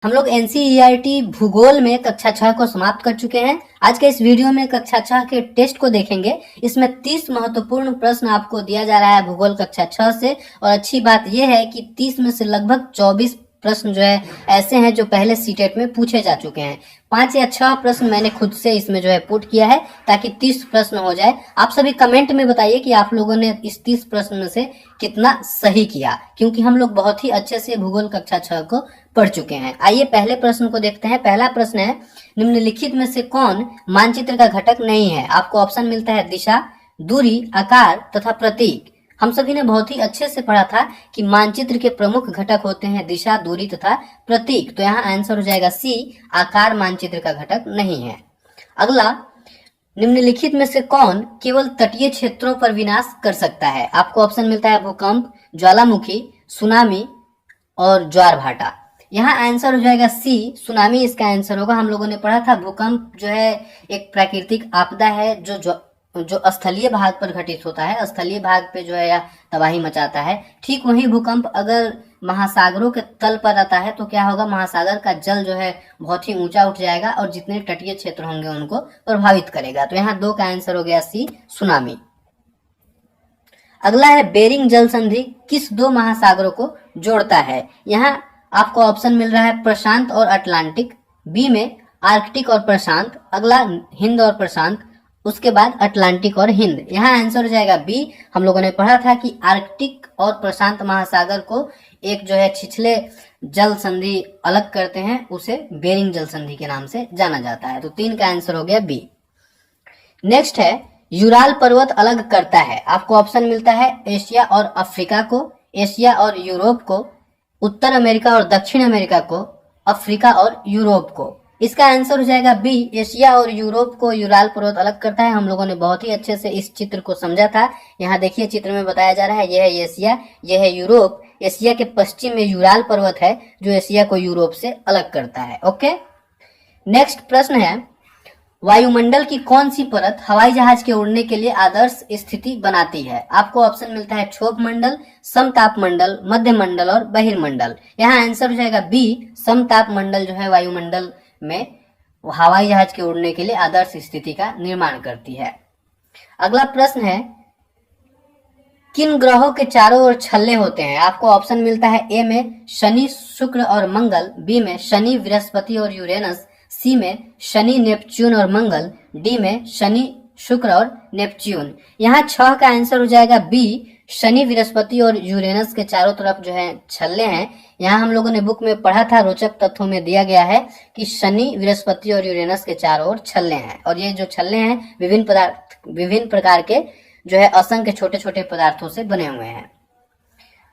हम लोग एनसीईआरटी भूगोल में कक्षा 6 को समाप्त कर चुके हैं। आज के इस वीडियो में कक्षा 6 के टेस्ट को देखेंगे। इसमें 30 महत्वपूर्ण प्रश्न आपको दिया जा रहा है भूगोल कक्षा 6 से। और अच्छी बात यह है कि 30 में से लगभग 24 प्रश्न जो है ऐसे हैं जो पहले सीटेट में पूछे जा चुके हैं। 5 या 6 प्रश्न मैंने खुद से इसमें जो है पुट किया है ताकि 30 प्रश्न हो जाए। आप सभी कमेंट में बताइए कि आप लोगों ने इस 30 प्रश्न में से कितना सही किया, क्योंकि हम लोग बहुत ही अच्छे से भूगोल कक्षा 6 को पढ़ चुके हैं। आइए पहले प्रश्न को देखते हैं। पहला प्रश्न है, निम्नलिखित में से कौन मानचित्र का घटक नहीं है? आपको ऑप्शन मिलता है दिशा, दूरी, आकार तथा प्रतीक। हम सभी ने बहुत ही अच्छे से पढ़ा था कि मानचित्र के प्रमुख घटक होते हैं दिशा, दूरी तथा प्रतीक। तो यहाँ आंसर हो जाएगा सी, आकार मानचित्र का घटक नहीं है। अगला, निम्नलिखित में से कौन केवल तटीय क्षेत्रों पर विनाश कर सकता है? आपको ऑप्शन मिलता है भूकंप, ज्वालामुखी, सुनामी और ज्वार भाटा। यहाँ आंसर हो जाएगा सी, सुनामी इसका आंसर होगा। हम लोगों ने पढ़ा था भूकंप जो है एक प्राकृतिक आपदा है जो स्थलीय भाग पर घटित होता है, स्थलीय भाग पे जो है यह तबाही मचाता है। ठीक वही भूकंप अगर महासागरों के तल पर आता है तो क्या होगा, महासागर का जल जो है बहुत ही ऊंचा उठ जाएगा और जितने तटीय क्षेत्र होंगे उनको प्रभावित करेगा। तो यहाँ 2 का आंसर हो गया सी, सुनामी। अगला है, बेरिंग जल संधि किस 2 महासागरों को जोड़ता है? यहाँ आपको ऑप्शन मिल रहा है प्रशांत और अटलांटिक, बी में आर्कटिक और प्रशांत, अगला हिंद और प्रशांत, उसके बाद अटलांटिक और हिंद। यहाँ आंसर हो जाएगा बी। हम लोगों ने पढ़ा था कि आर्कटिक और प्रशांत महासागर को एक जो है छिछले जल संधि अलग करते हैं, उसे बेरिंग जल संधि के नाम से जाना जाता है। तो 3 का आंसर हो गया बी। नेक्स्ट है, यूराल पर्वत अलग करता है। आपको ऑप्शन मिलता है एशिया और अफ्रीका को, एशिया और यूरोप को, उत्तर अमेरिका और दक्षिण अमेरिका को, अफ्रीका और यूरोप को। इसका आंसर हो जाएगा बी, एशिया और यूरोप को यूराल पर्वत अलग करता है। हम लोगों ने बहुत ही अच्छे से इस चित्र को समझा था। यहाँ देखिए चित्र में बताया जा रहा है, यह है एशिया, यह है यूरोप। एशिया के पश्चिम में यूराल पर्वत है जो एशिया को यूरोप से अलग करता है। ओके, नेक्स्ट प्रश्न है, वायुमंडल की कौन सी परत हवाई जहाज के उड़ने के लिए आदर्श स्थिति बनाती है? आपको ऑप्शन मिलता है क्षोभ मंडल, समताप मंडल, मध्य मंडल और बहिर्मंडल। यहाँ आंसर हो जाएगा बी, समताप मंडल जो है वायुमंडल में हवाई जहाज के उड़ने के लिए आदर्श स्थिति का निर्माण करती है। अगला प्रश्न है, किन ग्रहों के चारों ओर छल्ले होते हैं? आपको ऑप्शन मिलता है ए में शनि, शुक्र और मंगल, बी में शनि, बृहस्पति और यूरेनस, सी में शनि, नेपच्यून और मंगल, डी में शनि, शुक्र और नेपच्यून। यहाँ 6 का आंसर हो जाएगा बी, शनि, बृहस्पति और यूरेनस के चारों तरफ जो है छल्ले हैं। यहाँ हम लोगों ने बुक में पढ़ा था, रोचक तथ्यों में दिया गया है कि शनि, बृहस्पति और यूरेनस के चारों ओर छल्ले हैं। और ये जो छल्ले हैं विभिन्न प्रकार के जो है असंख्य छोटे छोटे पदार्थों से बने हुए हैं।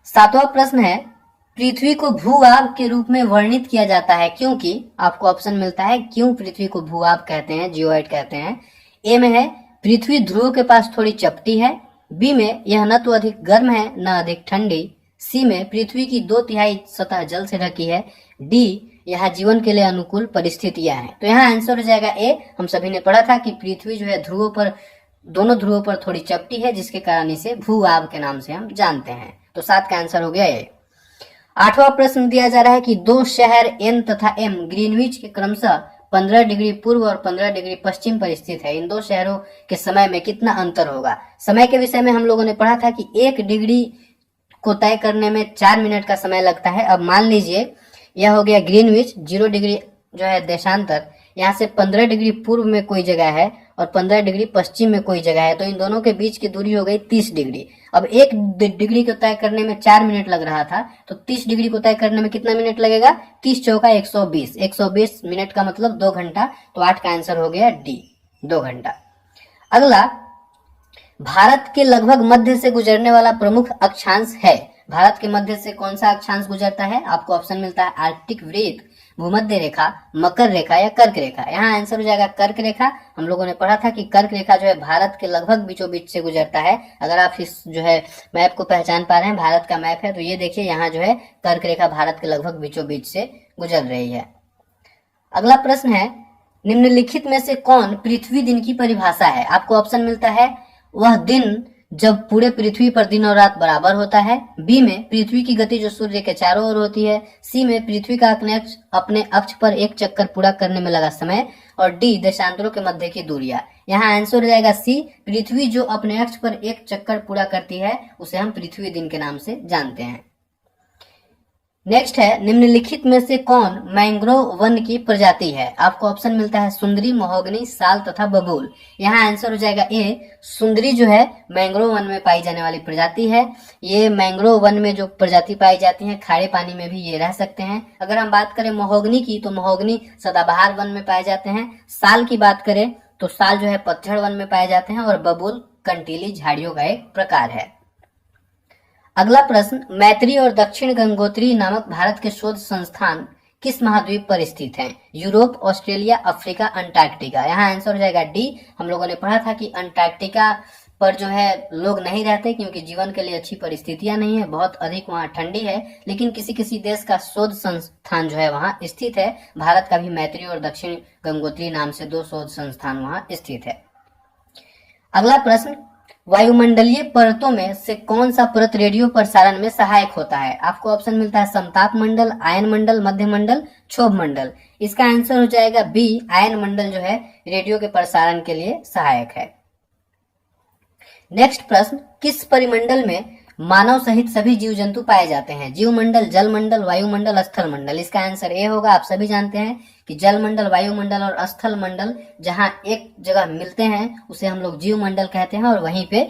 7वां प्रश्न है, पृथ्वी को भूभाग के रूप में वर्णित किया जाता है क्योंकि? आपको ऑप्शन मिलता है क्यों पृथ्वी को भूभाग कहते हैं, जियोइड कहते हैं। ए में है पृथ्वी ध्रुव के पास थोड़ी चपटी है, बी में यह न तो अधिक गर्म है न अधिक ठंडी, सी में पृथ्वी की 2/3 सतह जल से ढकी है, डी यहाँ जीवन के लिए अनुकूल परिस्थितियां हैं। तो यहाँ आंसर हो जाएगा ए। हम सभी ने पढ़ा था कि पृथ्वी जो है दोनों ध्रुवों पर थोड़ी चपटी है, जिसके कारण इसे भूभाग के नाम से हम जानते हैं। तो 7 का आंसर हो गया ए। 8वां प्रश्न दिया जा रहा है कि 2 शहर एन तथा एम ग्रीनविच के क्रमशः 15 डिग्री पूर्व और 15 डिग्री पश्चिम पर स्थित है। इन 2 शहरों के समय में कितना अंतर होगा? समय के विषय में हम लोगों ने पढ़ा था कि 1 डिग्री को तय करने में 4 मिनट का समय लगता है। अब मान लीजिए यह हो गया ग्रीनविच, 0 डिग्री जो है देशांतर, यहाँ से 15 डिग्री पूर्व में कोई जगह है और 15 डिग्री पश्चिम में कोई जगह है, तो इन दोनों के बीच की दूरी हो गई 30 डिग्री। अब 1 डिग्री को तय करने में 4 मिनट लग रहा था, तो 30 डिग्री को तय करने में कितना मिनट लगेगा? 30 चौका 120, 120 मिनट का मतलब 2 घंटा। तो 8 का आंसर हो गया डी, 2 घंटा। अगला, भारत के लगभग मध्य से गुजरने वाला प्रमुख अक्षांश है। भारत के मध्य से कौन सा अक्षांश गुजरता है? आपको ऑप्शन मिलता है आर्कटिक वृत्त, भूमध्य रेखा, मकर रेखा या कर्क रेखा। यहाँ आंसर हो जाएगा कर्क रेखा। हम लोगों ने पढ़ा था कि कर्क रेखा जो है भारत के लगभग बीचों बीच से गुजरता है। अगर आप इस जो है मैप को पहचान पा रहे हैं, भारत का मैप है, तो ये देखिए यहाँ जो है कर्क रेखा भारत के लगभग बीचों बीच से गुजर रही है। अगला प्रश्न है, निम्नलिखित में से कौन पृथ्वी दिन की परिभाषा है? आपको ऑप्शन मिलता है वह दिन जब पूरे पृथ्वी पर दिन और रात बराबर होता है। बी में पृथ्वी की गति जो सूर्य के चारों ओर होती है। सी में पृथ्वी का अपने अक्ष पर एक चक्कर पूरा करने में लगा समय। और डी देशांतरों के मध्य की दूरियां। यहाँ आंसर हो जाएगा सी, पृथ्वी जो अपने अक्ष पर एक चक्कर पूरा करती है उसे हम पृथ्वी दिन के नाम से जानते हैं। नेक्स्ट है, निम्नलिखित में से कौन मैंग्रोव वन की प्रजाति है? आपको ऑप्शन मिलता है सुंदरी, महोगनी, साल तथा बबूल। यहाँ आंसर हो जाएगा ए, सुंदरी जो है मैंग्रोव वन में पाई जाने वाली प्रजाति है। ये मैंग्रोव वन में जो प्रजाति पाई जाती है खारे पानी में भी ये रह सकते हैं। अगर हम बात करें महोगनी की तो महोगनी सदाबहार वन में पाए जाते हैं। साल की बात करें तो साल जो है पतझड़ वन में पाए जाते हैं। और बबूल कंटीली झाड़ियों का एक प्रकार है। अगला प्रश्न, मैत्री और दक्षिण गंगोत्री नामक भारत के शोध संस्थान किस महाद्वीप पर स्थित हैं? Europe, Australia, Africa, Antarctica. यहाँ आंसर हो जाएगा डी। हम लोगों ने पढ़ा था कि अंटार्कटिका पर जो है लोग नहीं रहते क्योंकि जीवन के लिए अच्छी परिस्थितियां नहीं है, बहुत अधिक वहाँ ठंडी है। लेकिन किसी किसी देश का शोध संस्थान जो है वहाँ स्थित है। भारत का भी मैत्री और दक्षिण गंगोत्री नाम से 2 शोध संस्थान वहाँ स्थित है। अगला प्रश्न, वायुमंडलीय परतों में से कौन सा परत रेडियो प्रसारण में सहायक होता है? आपको ऑप्शन मिलता है समताप मंडल, आयन मंडल, मध्य मंडल, क्षोभ मंडल। इसका आंसर हो जाएगा बी, आयन मंडल जो है रेडियो के प्रसारण के लिए सहायक है। नेक्स्ट प्रश्न, किस परिमंडल में मानव सहित सभी जीव जंतु पाए जाते हैं? जीव मंडल, जल मंडल, वायुमंडल, स्थल मंडल। इसका आंसर ए होगा। आप सभी जानते हैं कि जल मंडल, वायुमंडल और स्थल मंडल जहां एक जगह मिलते हैं उसे हम लोग जीव मंडल कहते हैं। और वहीं पे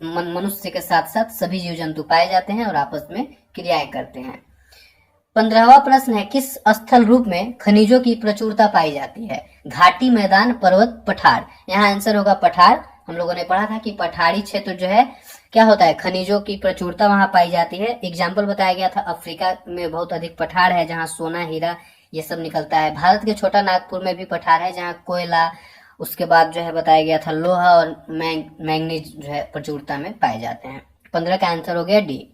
मनुष्य के साथ साथ सभी जीव जंतु पाए जाते हैं और आपस में क्रियाएं करते हैं। 15वां प्रश्न है, किस स्थल रूप में खनिजों की प्रचुरता पाई जाती है? घाटी, मैदान, पर्वत, पठार। यहाँ आंसर होगा पठार। हम लोगों ने पढ़ा था कि पठारी क्षेत्र जो है क्या होता है, खनिजों की प्रचुरता वहां पाई जाती है। एग्जाम्पल बताया गया था, अफ्रीका में बहुत अधिक पठार है जहां सोना, हीरा ये सब निकलता है। भारत के छोटा नागपुर में भी पठार है जहां कोयला, उसके बाद जो है बताया गया था लोहा और मैंगनीज जो है प्रचुरता में पाए जाते हैं। 15 का आंसर हो गया डी।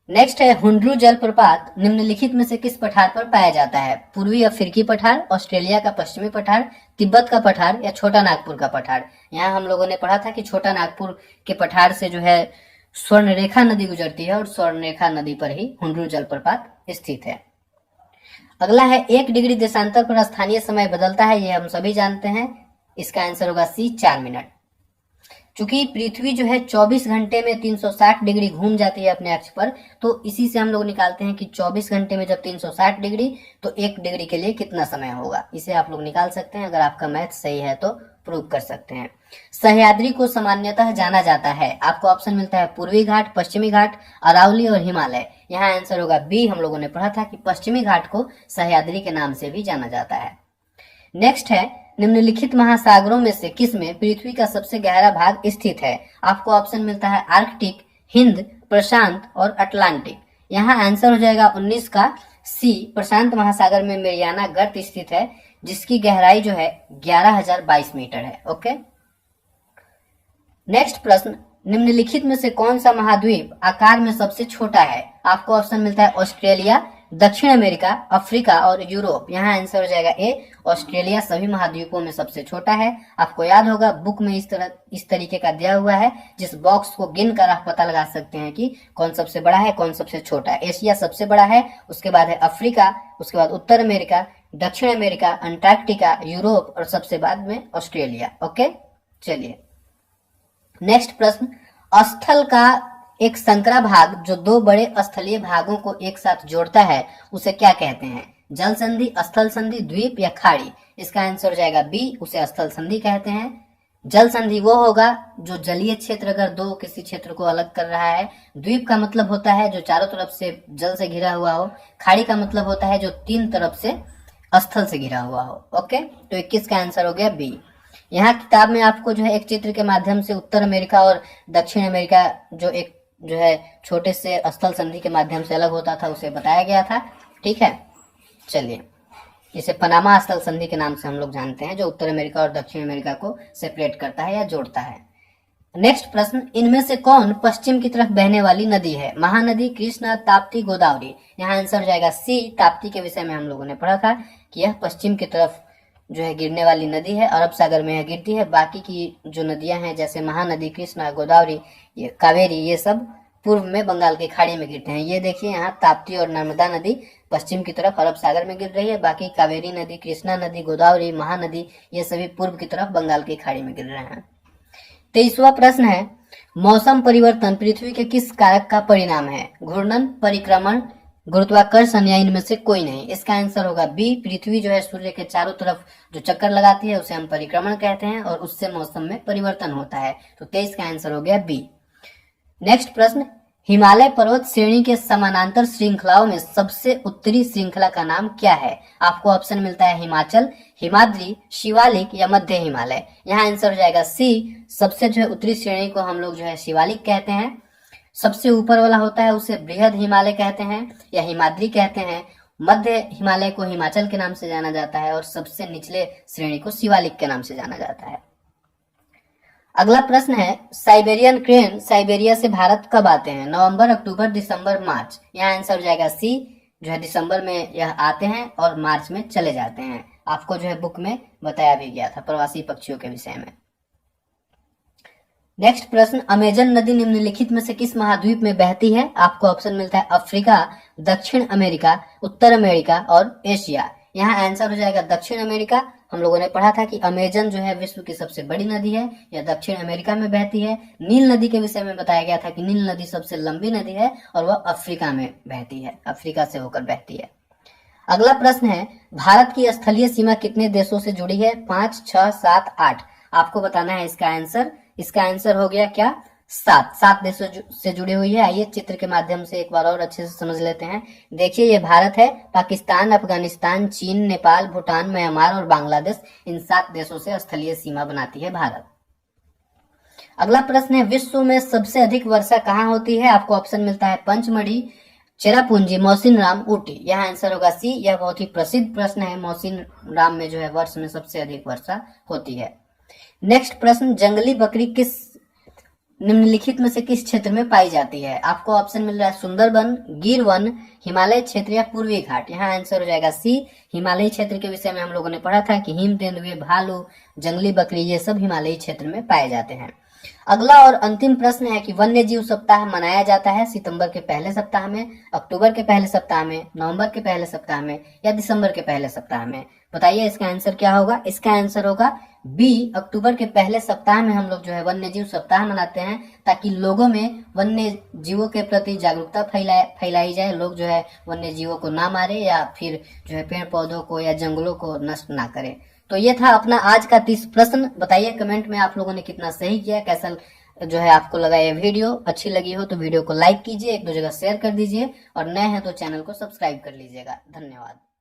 नेक्स्ट है, हुंड्रू जलप्रपात निम्नलिखित में से किस पठार पर पाया जाता है? पूर्वी अफ्रीकी पठार, ऑस्ट्रेलिया का पश्चिमी पठार, तिब्बत का पठार या छोटा नागपुर का पठार। यहाँ हम लोगों ने पढ़ा था कि छोटा नागपुर के पठार से जो है स्वर्णरेखा नदी गुजरती है और स्वर्णरेखा नदी पर ही हुंड्रू जलप्रपात स्थित है। अगला है, 1 डिग्री देशांतर पर स्थानीय समय बदलता है, ये हम सभी जानते हैं। इसका आंसर होगा सी, 4 मिनट। चूंकि पृथ्वी जो है 24 घंटे में 360 डिग्री घूम जाती है अपने अक्ष पर, तो इसी से हम लोग निकालते हैं कि 24 घंटे में जब 360 डिग्री तो 1 डिग्री के लिए कितना समय होगा। इसे आप लोग निकाल सकते हैं। अगर आपका मैथ सही है तो प्रूव कर सकते हैं। सह्याद्री को सामान्यतः जाना जाता है। आपको ऑप्शन मिलता है पूर्वी घाट, पश्चिमी घाट, अरावली और हिमालय। यहाँ आंसर होगा बी। हम लोगों ने पढ़ा था कि पश्चिमी घाट को सह्याद्री के नाम से भी जाना जाता है। नेक्स्ट है, निम्नलिखित महासागरों में से किस में पृथ्वी का सबसे गहरा भाग स्थित है? आपको ऑप्शन मिलता है आर्कटिक, हिंद, प्रशांत और अटलांटिक। यहाँ आंसर हो जाएगा 19 का सी, प्रशांत महासागर में मेरियाना गर्त स्थित है जिसकी गहराई जो है 11,022 मीटर है। ओके। नेक्स्ट प्रश्न, निम्नलिखित में से कौन सा महाद्वीप आकार में सबसे छोटा है? आपको ऑप्शन मिलता है ऑस्ट्रेलिया, दक्षिण अमेरिका, अफ्रीका और यूरोप। यहाँ आंसर हो जाएगा ए, ऑस्ट्रेलिया सभी महाद्वीपों में सबसे छोटा है। आपको याद होगा बुक में इस तरीके का दिया हुआ है जिस बॉक्स को गिन कर आप पता लगा सकते हैं कि कौन सबसे बड़ा है, कौन सबसे छोटा है। एशिया सबसे बड़ा है, उसके बाद है अफ्रीका, उसके बाद उत्तर अमेरिका, दक्षिण अमेरिका, अंटार्कटिका, यूरोप और सबसे बाद में ऑस्ट्रेलिया। ओके, चलिए नेक्स्ट प्रश्न, स्थल का एक संकरा भाग जो 2 बड़े स्थलीय भागों को एक साथ जोड़ता है उसे क्या कहते हैं? जल संधि, स्थल संधि, द्वीप या खाड़ी। इसका आंसर हो जाएगा बी, उसे स्थल संधि कहते हैं। जल संधि वो होगा जो जलीय क्षेत्र अगर 2 किसी क्षेत्र को अलग कर रहा है। द्वीप का मतलब होता है जो चारों तरफ से जल से घिरा हुआ हो। खाड़ी का मतलब होता है जो 3 तरफ से स्थल से घिरा हुआ हो। ओके, तो 21 का आंसर हो गया बी। यहाँ किताब में आपको जो है एक चित्र के माध्यम से उत्तर अमेरिका और दक्षिण अमेरिका जो है छोटे से स्थल संधि के माध्यम से अलग होता था उसे बताया गया था। ठीक है, चलिए इसे पनामा स्थल संधि के नाम से हम लोग जानते हैं जो उत्तर अमेरिका और दक्षिण अमेरिका को सेपरेट करता है या जोड़ता है। नेक्स्ट प्रश्न, इनमें से कौन पश्चिम की तरफ बहने वाली नदी है? महानदी, कृष्णा, ताप्ती, गोदावरी। यहाँ आंसर जाएगा सी, ताप्ती के विषय में हम लोगों ने पढ़ा था कि यह पश्चिम की तरफ जो है गिरने वाली नदी है, अरब सागर में यह गिरती है। बाकी की जो नदियां हैं जैसे महानदी, कृष्णा, गोदावरी, ये कावेरी, ये सब पूर्व में बंगाल की खाड़ी में गिरते हैं। ये देखिए यहाँ ताप्ती और नर्मदा नदी पश्चिम की तरफ अरब सागर में गिर रही है, बाकी कावेरी नदी, कृष्णा नदी, गोदावरी, महानदी ये सभी पूर्व की तरफ बंगाल की खाड़ी में गिर रहे हैं। 23वां प्रश्न है, मौसम परिवर्तन पृथ्वी के किस कारक का परिणाम है? घूर्णन, परिक्रमण, गुरुत्वाकर्षण या इनमें से कोई नहीं। इसका आंसर होगा बी। पृथ्वी जो है सूर्य के चारों तरफ जो चक्कर लगाती है उसे हम परिक्रमण कहते हैं और उससे मौसम में परिवर्तन होता है। तो 23 का आंसर हो गया बी। नेक्स्ट प्रश्न, हिमालय पर्वत श्रेणी के समानांतर श्रृंखलाओं में सबसे उत्तरी श्रृंखला का नाम क्या है? आपको ऑप्शन मिलता है हिमाचल, हिमाद्री, शिवालिक या मध्य हिमालय। यहाँ आंसर हो जाएगा सी। सबसे जो है उत्तरी श्रेणी को हम लोग जो है शिवालिक कहते हैं, सबसे ऊपर वाला होता है उसे बृहद हिमालय कहते हैं या हिमाद्री कहते हैं, मध्य हिमालय को हिमाचल के नाम से जाना जाता है और सबसे निचले श्रेणी को शिवालिक के नाम से जाना जाता है। अगला प्रश्न है, साइबेरियन क्रेन साइबेरिया से भारत कब आते हैं? नवंबर, अक्टूबर, दिसंबर, मार्च। यहाँ आंसर हो जाएगा सी। जो है दिसंबर में यह आते हैं और मार्च में चले जाते हैं। आपको जो है बुक में बताया भी गया था प्रवासी पक्षियों के विषय में। नेक्स्ट प्रश्न, अमेजन नदी निम्नलिखित में से किस महाद्वीप में बहती है? आपको ऑप्शन मिलता है अफ्रीका, दक्षिण अमेरिका, उत्तर अमेरिका और एशिया। यहाँ आंसर हो जाएगा दक्षिण अमेरिका। हम लोगों ने पढ़ा था कि अमेजन जो है विश्व की सबसे बड़ी नदी है, यह दक्षिण अमेरिका में बहती है। नील नदी के विषय में बताया गया था कि नील नदी सबसे लंबी नदी है और वह अफ्रीका में बहती है, अफ्रीका से होकर बहती है। अगला प्रश्न है, भारत की स्थलीय सीमा कितने देशों से जुड़ी है? 5, 6, 7, 8। आपको बताना है इसका आंसर। इसका आंसर हो गया क्या? 7 देशों से जुड़ी हुई है। आइए चित्र के माध्यम से एक बार और अच्छे से समझ लेते हैं। देखिए ये भारत है, पाकिस्तान, अफगानिस्तान, चीन, नेपाल, भूटान, म्यांमार और बांग्लादेश, इन 7 देशों से स्थलीय सीमा बनाती है भारत। अगला प्रश्न है, विश्व में सबसे अधिक वर्षा कहाँ होती है? आपको ऑप्शन मिलता है पंचमढ़ी, चेरापूंजी, मौसिनराम, ऊटी। यह आंसर होगा सी। यह बहुत ही प्रसिद्ध प्रश्न है। मौसिनराम में जो है वर्ष में सबसे अधिक वर्षा होती है। नेक्स्ट प्रश्न, जंगली बकरी किस निम्नलिखित में से किस क्षेत्र में पाई जाती है? आपको ऑप्शन मिल रहा है सुंदरबन, गिर वन, हिमालय क्षेत्र या पूर्वी घाट। यहाँ आंसर हो जाएगा सी। हिमालयी क्षेत्र के विषय में हम लोगों ने पढ़ा था कि हिम तेंदुए, भालू, जंगली बकरी ये सब हिमालयी क्षेत्र में पाए जाते हैं। अगला और अंतिम प्रश्न है कि वन्य जीव सप्ताह मनाया जाता है सितंबर के पहले सप्ताह में, अक्टूबर के पहले सप्ताह में, नवंबर के पहले सप्ताह में या दिसंबर के पहले सप्ताह में? बताइए इसका आंसर क्या होगा? इसका आंसर होगा बी। अक्टूबर के पहले सप्ताह में हम लोग जो है वन्य जीव सप्ताह मनाते हैं ताकि लोगों में वन्य जीवों के प्रति जागरूकता फैलाई जाए। लोग जो है वन्य जीवों को ना मारे या फिर जो है पेड़ पौधों को या जंगलों को नष्ट ना करे। तो ये था अपना आज का 30 प्रश्न। बताइए कमेंट में आप लोगों ने कितना सही किया, कैसा जो है आपको लगा ये वीडियो। अच्छी लगी हो तो वीडियो को लाइक कीजिए, एक दो जगह शेयर कर दीजिए और नए हैं तो चैनल को सब्सक्राइब कर लीजिएगा। धन्यवाद।